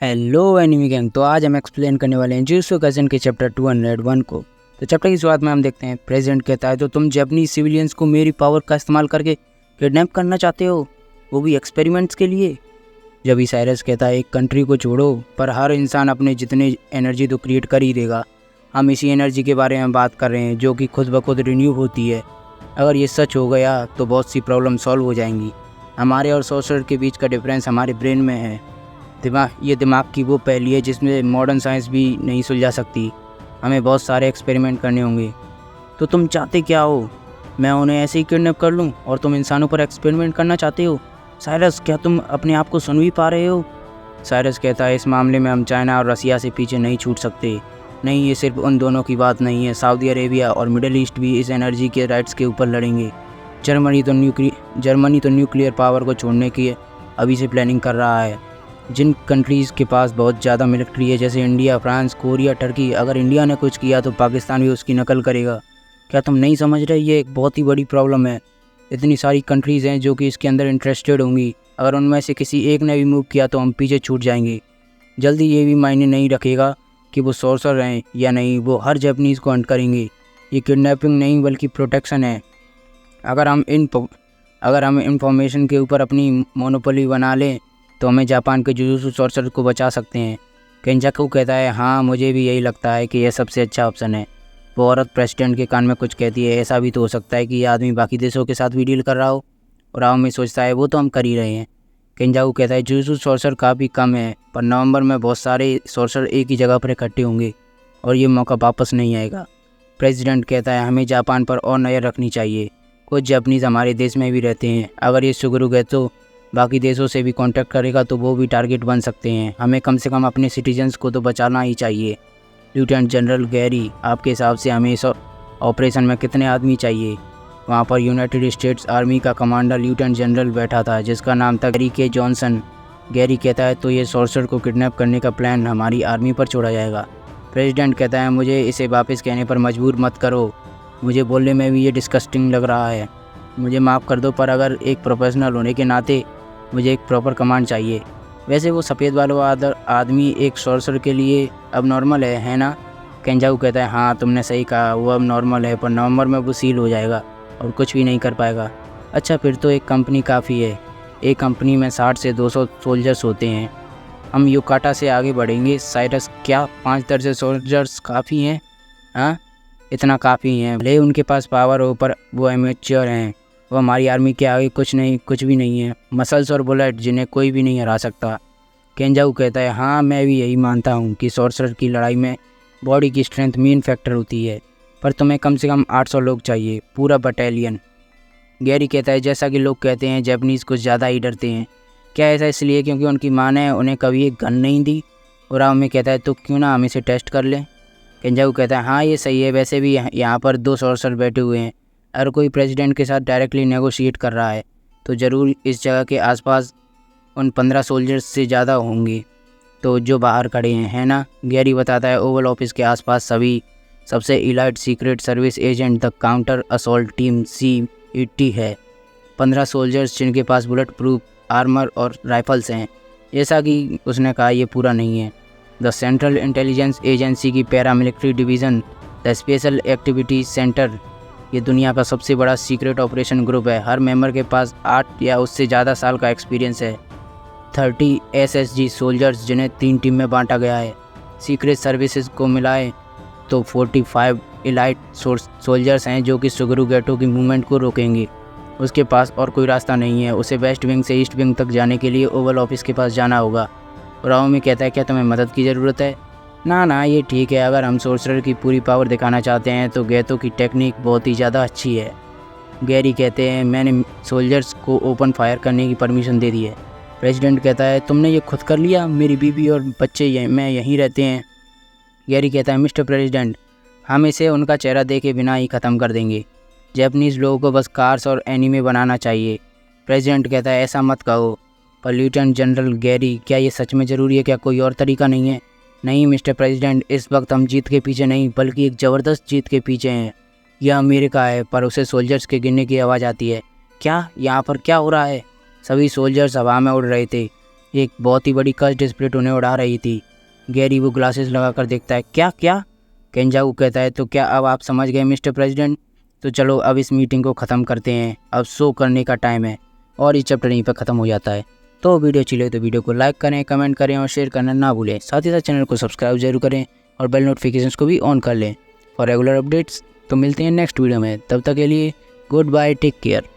Hello enemy gang. तो आज हम एक्सप्लेन करने वाले हैं जुजुत्सु काइसेन के चैप्टर 201 को। तो चैप्टर की शुरुआत में हम देखते हैं प्रेसिडेंट कहता है तो तुम जापानीज सिविलियंस को मेरी पावर का इस्तेमाल करके किडनैप करना चाहते हो, वो भी एक्सपेरिमेंट्स के लिए। जब साइरस कहता है एक कंट्री को छोड़ो पर हर इंसान अपने जितने एनर्जी तो क्रिएट कर ही देगा। हम इसी एनर्जी के बारे में बात कर रहे हैं जो कि खुद ब खुद रिन्यू होती है। अगर ये सच हो गया तो बहुत सी प्रॉब्लम सॉल्व हो जाएंगी। हमारे और सोर्सर के बीच का डिफरेंस हमारे ब्रेन में है। दिमाग की वो पहेली है जिसमें मॉडर्न साइंस भी नहीं सुलझा सकती। हमें बहुत सारे एक्सपेरिमेंट करने होंगे। तो तुम चाहते क्या हो? मैं उन्हें ऐसे ही किडनैप कर लूं और तुम इंसानों पर एक्सपेरिमेंट करना चाहते हो? साइरस, क्या तुम अपने आप को सुन भी पा रहे हो? साइरस कहता है इस मामले में हम चाइना और रसिया से पीछे नहीं छूट सकते। नहीं, ये सिर्फ उन दोनों की बात नहीं है, सऊदी अरेबिया और मिडिल ईस्ट भी इस एनर्जी के राइट्स के ऊपर लड़ेंगे। जर्मनी तो न्यूक्लियर पावर को छोड़ने की अभी से प्लानिंग कर रहा है। जिन कंट्रीज़ के पास बहुत ज़्यादा मिलिट्री है जैसे इंडिया, फ्रांस, कोरिया, टर्की, अगर इंडिया ने कुछ किया तो पाकिस्तान भी उसकी नकल करेगा। क्या तुम नहीं समझ रहे? ये एक बहुत ही बड़ी प्रॉब्लम है। इतनी सारी कंट्रीज़ हैं जो कि इसके अंदर इंटरेस्टेड होंगी। अगर उनमें से किसी एक ने भी मूव किया तो हम पीछे छूट जाएंगे। जल्दी ये भी मायने नहीं रखेगा कि वो सोर्सर हैं या नहीं, वो हर जापानीज़ को हंट करेंगे। ये किडनैपिंग नहीं बल्कि प्रोटेक्शन है। अगर हम इंफॉर्मेशन के ऊपर अपनी मोनोपोली बना लें तो हमें जापान के जुजुत्सु सोर्सर को बचा सकते हैं। केंजाकू कहता है हाँ, मुझे भी यही लगता है कि यह सबसे अच्छा ऑप्शन है। वो औरत प्रेसिडेंट के कान में कुछ कहती है, ऐसा भी तो हो सकता है कि यह आदमी बाकी देशों के साथ भी डील कर रहा हो। और आओ में सोचता है वो तो हम कर ही रहे हैं। केंजाकू कहता है जुजुत्सु सोर्सर काफ़ी कम है पर नवंबर में बहुत सारे सोर्सर एक ही जगह पर इकट्ठे होंगे और ये मौका वापस नहीं आएगा। प्रेसिडेंट कहता है हमें जापान पर और नज़र रखनी चाहिए। कुछ जापानीज़ हमारे देश में भी रहते हैं। अगर ये सुगरू गए तो बाकी देशों से भी कांटेक्ट करेगा तो वो भी टारगेट बन सकते हैं। हमें कम से कम अपने सिटीजन्स को तो बचाना ही चाहिए। लेफ्टिनेंट जनरल गैरी, आपके हिसाब से हमें इस ऑपरेशन में कितने आदमी चाहिए? वहाँ पर यूनाइटेड स्टेट्स आर्मी का कमांडर लेफ्टिनेंट जनरल बैठा था जिसका नाम था गैरी के जॉनसन। गैरी कहता है तो ये सोर्सर को किडनैप करने का प्लान हमारी आर्मी पर छोड़ा जाएगा। प्रेसिडेंट कहता है मुझे इसे वापस कहने पर मजबूर मत करो, मुझे बोलने में भी ये डिस्कस्टिंग लग रहा है। मुझे माफ़ कर दो पर अगर एक प्रोफेशनल होने के नाते मुझे एक प्रॉपर कमांड चाहिए। वैसे वो सफ़ेद वाला आदमी एक सोर्सर के लिए अब नॉर्मल है ना? केंजाकू कहता है हाँ, तुमने सही कहा, वो अब नॉर्मल है पर नवंबर में वो सील हो जाएगा और कुछ भी नहीं कर पाएगा। अच्छा, फिर तो एक कंपनी काफ़ी है। एक कंपनी में 60 से 200 सोल्जर्स होते हैं। हम युकाटा से आगे बढ़ेंगे। साइरस, क्या 5 दर्जन सोल्जर्स काफ़ी हैं? हाँ, इतना काफ़ी हैं। भले उनके पास पावर हो पर वो एमेच्योर हैं। वो हमारी आर्मी के आगे कुछ भी नहीं है। मसल्स और बुलेट जिन्हें कोई भी नहीं हरा सकता। केंजाकू कहता है हाँ, मैं भी यही मानता हूँ कि सोर्सर की लड़ाई में बॉडी की स्ट्रेंथ मेन फैक्टर होती है पर तुम्हें कम से कम 800 लोग चाहिए, पूरा बटालियन। गैरी कहता है जैसा कि लोग कहते हैं जापानीज़ कुछ ज़्यादा ही डरते हैं। क्या ऐसा इसलिए क्योंकि उनकी माँ ने उन्हें कभी एक गन नहीं दी? और राव में कहता है तो क्यों ना हम इसे टेस्ट कर लें? केंजाकू कहता है हाँ, ये सही है। वैसे भी यहाँ पर 2 सोर्सर बैठे हुए हैं। अगर कोई प्रेसिडेंट के साथ डायरेक्टली नेगोशिएट कर रहा है तो ज़रूर इस जगह के आसपास उन 15 सोल्जर्स से ज़्यादा होंगे तो जो बाहर खड़े हैं, है ना? गैरी बताता है ओवल ऑफिस के आसपास सबसे elite secret service agent the counter assault team C80 है। 15 सोल्जर्स जिनके पास बुलेट प्रूफ आर्मर और राइफल्स हैं। जैसा कि उसने कहा ये पूरा नहीं है। द सेंट्रल इंटेलिजेंस एजेंसी की paramilitary division the special activity centre, ये दुनिया का सबसे बड़ा सीक्रेट ऑपरेशन ग्रुप है। हर मेंबर के पास 8 या उससे ज़्यादा साल का एक्सपीरियंस है। 30 SSG सोल्जर्स जिन्हें 3 टीम में बांटा गया है। सीक्रेट सर्विसेज को मिलाए तो 45 इलाइट सोल्जर्स हैं जो कि सुगरू गेटो की मूवमेंट को रोकेंगे। उसके पास और कोई रास्ता नहीं है। उसे वेस्ट विंग से ईस्ट विंग तक जाने के लिए ओवल ऑफिस के पास जाना होगा। राव में कहता है क्या तुम्हें मदद की ज़रूरत है? ना, ये ठीक है। अगर हम सोर्सर की पूरी पावर दिखाना चाहते हैं तो गेतो की टेक्निक बहुत ही ज़्यादा अच्छी है। गैरी कहते हैं मैंने सोल्जर्स को ओपन फायर करने की परमिशन दे दी है। प्रेसिडेंट कहता है तुमने ये खुद कर लिया? मेरी बीवी और बच्चे मैं यहीं रहते हैं। गैरी कहता है मिस्टर प्रेसिडेंट, हम इसे उनका चेहरा देखे बिना ही ख़त्म कर देंगे। जापानीज़ लोगों को बस कार्स और एनीमे बनाना चाहिए। प्रेसिडेंट कहता है ऐसा मत कहो। पर लेफ्टिनेंट जनरल गैरी, क्या ये सच में ज़रूरी है? क्या कोई और तरीका नहीं है? नहीं मिस्टर प्रेसिडेंट, इस वक्त हम जीत के पीछे नहीं बल्कि एक ज़बरदस्त जीत के पीछे हैं। यह अमेरिका है पर उसे सोल्जर्स के गिरने की आवाज़ आती है। क्या यहाँ पर क्या हो रहा है? सभी सोल्जर्स हवा में उड़ रहे थे। एक बहुत ही बड़ी कर्स्ड स्पिरिट उन्हें उड़ा रही थी। गैरी वो ग्लासेस लगा कर देखता है। क्या क्या? केंजाकू कहता है, तो क्या अब आप समझ गए मिस्टर प्रेसिडेंट? तो चलो अब इस मीटिंग को ख़त्म करते हैं, अब शो करने का टाइम है। और ये चैप्टर यहीं पर ख़त्म हो जाता है। तो वीडियो अच्छी लगे तो वीडियो को लाइक करें, कमेंट करें और शेयर करना ना भूलें। साथ ही साथ चैनल को सब्सक्राइब जरूर करें और बेल नोटिफिकेशंस को भी ऑन कर लें फॉर रेगुलर अपडेट्स। तो मिलते हैं नेक्स्ट वीडियो में, तब तक के लिए गुड बाय, टेक केयर।